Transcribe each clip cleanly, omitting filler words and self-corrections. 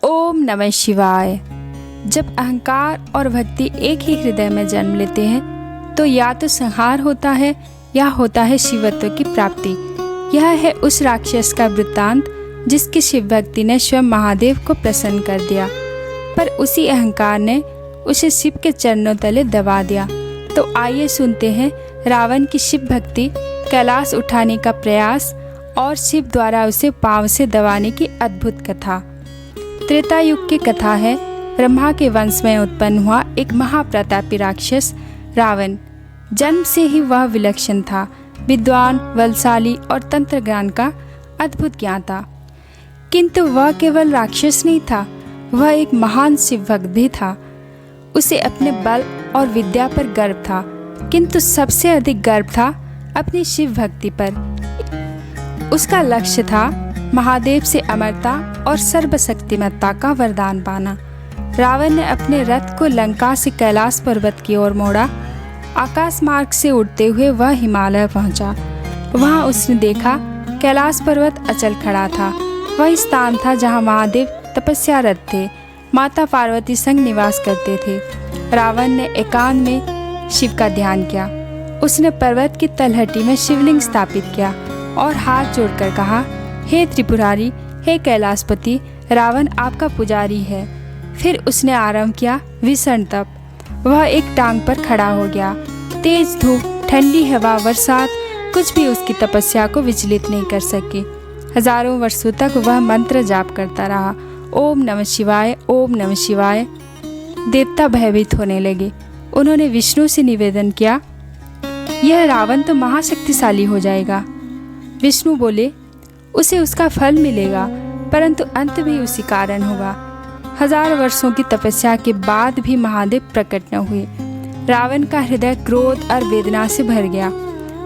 ओम नमः शिवाय। जब अहंकार और भक्ति एक ही हृदय में जन्म लेते हैं तो या तो संहार होता है या होता है शिवत्व की प्राप्ति। यह है उस राक्षस का वृत्तांत जिसकी शिव भक्ति ने स्वयं महादेव को प्रसन्न कर दिया, पर उसी अहंकार ने उसे शिव के चरणों तले दबा दिया। तो आइए सुनते हैं रावण की शिव भक्ति, कैलाश उठाने का प्रयास और शिव द्वारा उसे पांव से दबाने की अद्भुत कथा। त्रेता युग की कथा है। ब्रह्मा के वंश में उत्पन्न हुआ एक महाप्रतापी राक्षस रावण। जन्म से ही वह विलक्षण था, विद्वान, बलशाली और तंत्र ज्ञान का अद्भुत ज्ञाता। किंतु वह केवल राक्षस नहीं था, वह एक महान शिव भक्त भी था। उसे अपने बल और विद्या पर गर्व था, किंतु सबसे अधिक गर्व था अपनी शिव भक्ति पर। उसका लक्ष्य था महादेव से अमरता और सर्वशक्तिमत्ता का वरदान पाना। रावण ने अपने रथ को लंका से कैलाश पर्वत की ओर मोड़ा। आकाश मार्ग से उड़ते हुए वह हिमालय पहुंचा। वहां उसने देखा कैलाश पर्वत अचल खड़ा था। वही स्थान था जहां महादेव तपस्यारत थे, माता पार्वती संग निवास करते थे। रावण ने एकांत में शिव का ध्यान किया। उसने पर्वत की तलहटी में शिवलिंग स्थापित किया और हाथ जोड़कर कहा, हे त्रिपुरारी, हे कैलाशपति, रावण आपका पुजारी है। फिर उसने आरंभ किया भीषण तप। वह एक टांग पर खड़ा हो गया। तेज धूप, ठंडी हवा, बरसात कुछ भी उसकी तपस्या को विचलित नहीं कर सके। हजारों वर्षों तक वह मंत्र जाप करता रहा, ओम नमः शिवाय, ओम नमः शिवाय। देवता भयभीत होने लगे। उन्होंने विष्णु से निवेदन किया, यह रावण तो महाशक्तिशाली हो जाएगा। विष्णु बोले, उसे उसका फल मिलेगा, परंतु अंत भी उसी कारण होगा। हजार वर्षों की तपस्या के बाद भी महादेव प्रकट न हुए। रावण का हृदय क्रोध और वेदना से भर गया।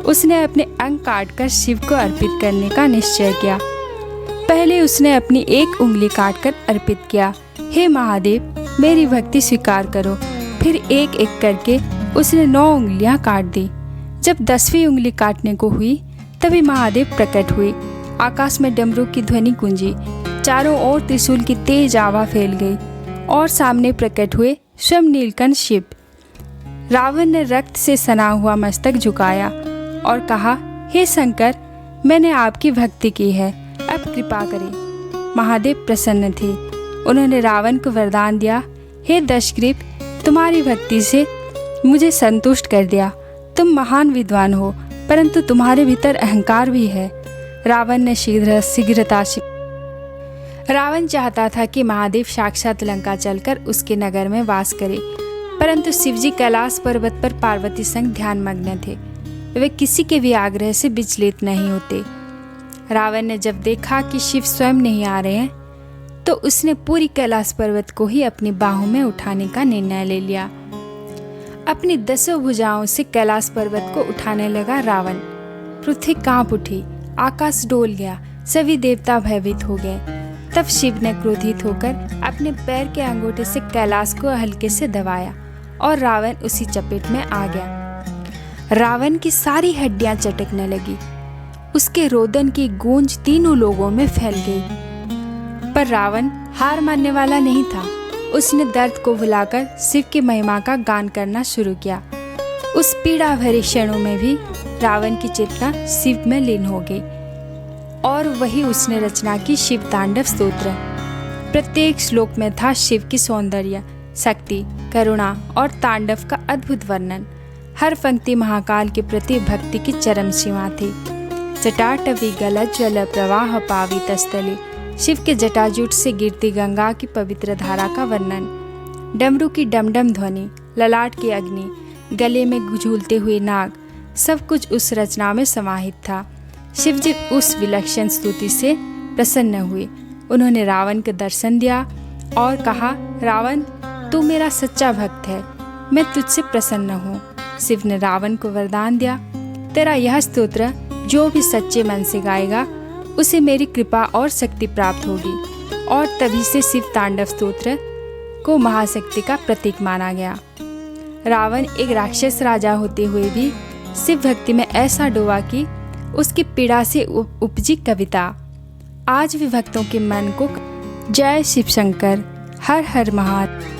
उसने अपने अंग काटकर शिव को अर्पित करने का निश्चय किया। पहले उसने अपनी एक उंगली काटकर अर्पित किया, हे महादेव, मेरी भक्ति स्वीकार करो। फिर एक एक करके उसने 9 उंगलियां काट दी। जब 10वीं उंगली काटने को हुई तभी महादेव प्रकट हुए। आकाश में डमरू की ध्वनि गूंजी, चारों ओर त्रिशूल की तेज आभा फैल गई और सामने प्रकट हुए स्वयं नीलकंठ शिव। रावण ने रक्त से सना हुआ मस्तक झुकाया और कहा, हे शंकर, मैंने आपकी भक्ति की है, अब कृपा करें। महादेव प्रसन्न थे। उन्होंने रावण को वरदान दिया, हे दशग्रीव, तुम्हारी भक्ति से मुझे संतुष्ट कर दिया। तुम महान विद्वान हो, परंतु तुम्हारे भीतर अहंकार भी है। रावण ने शीघ्रता से रावण चाहता था कि महादेव साक्षात लंका चलकर उसके नगर में वास करे, परंतु शिवजी कैलाश पर्वत पर पार्वती संग ध्यानमग्न थे। वे किसी के भी आग्रह से विचलित नहीं होते। रावण ने जब देखा कि शिव स्वयं नहीं आ रहे हैं तो उसने पूरी कैलाश पर्वत को ही अपनी बाहों में उठाने का निर्णय ले लिया। अपनी 10 भुजाओं से कैलाश पर्वत को उठाने लगा रावण। पृथ्वी कांप उठी, आकाश डोल गया, सभी देवता भयभीत हो गए। तब शिव ने क्रोधित होकर अपने पैर के अंगूठे से कैलाश को हल्के से दबाया और रावण उसी चपेट में आ गया। रावण की सारी हड्डियां चटकने लगी। उसके रोदन की गूंज तीनों लोगों में फैल गई। पर रावण हार मानने वाला नहीं था। उसने दर्द को भुलाकर शिव की महिमा का गान करना शुरू किया। उस पीड़ा भरे क्षणों में भी रावण की चेतना शिव में लीन हो गई और वही उसने रचना की शिव तांडव स्तोत्र। प्रत्येक श्लोक में था शिव की सौंदर्य, शक्ति, करुणा और तांडव का अद्भुत वर्णन। हर पंक्ति महाकाल के प्रति भक्ति की चरम सीमा थी। जटाटवी गलज्ज्वल प्रवाह पावित स्थले, शिव के जटाजूट से गिरती गंगा की पवित्र धारा का वर्णन। डमरू की डमडम ध्वनि, ललाट की अग्नि, गले में झूलते हुए नाग, सब कुछ उस रचना में समाहित था। शिवजी उस विलक्षण स्तुति से प्रसन्न हुए। उन्होंने रावण को दर्शन दिया और कहा, रावण, तू मेरा सच्चा भक्त है, मैं तुझसे प्रसन्न हूँ। शिव ने रावण को वरदान दिया, तेरा यह स्तोत्र जो भी सच्चे मन से गाएगा उसे मेरी कृपा और शक्ति प्राप्त होगी। और तभी से शिव तांडव स्तोत्र को महाशक्ति का प्रतीक माना गया। रावण एक राक्षस राजा होते हुए भी शिव भक्ति में ऐसा डूबा कि उसकी पीड़ा से उपजी कविता आज भी भक्तों के मन को जय शिव शंकर। हर हर महादेव।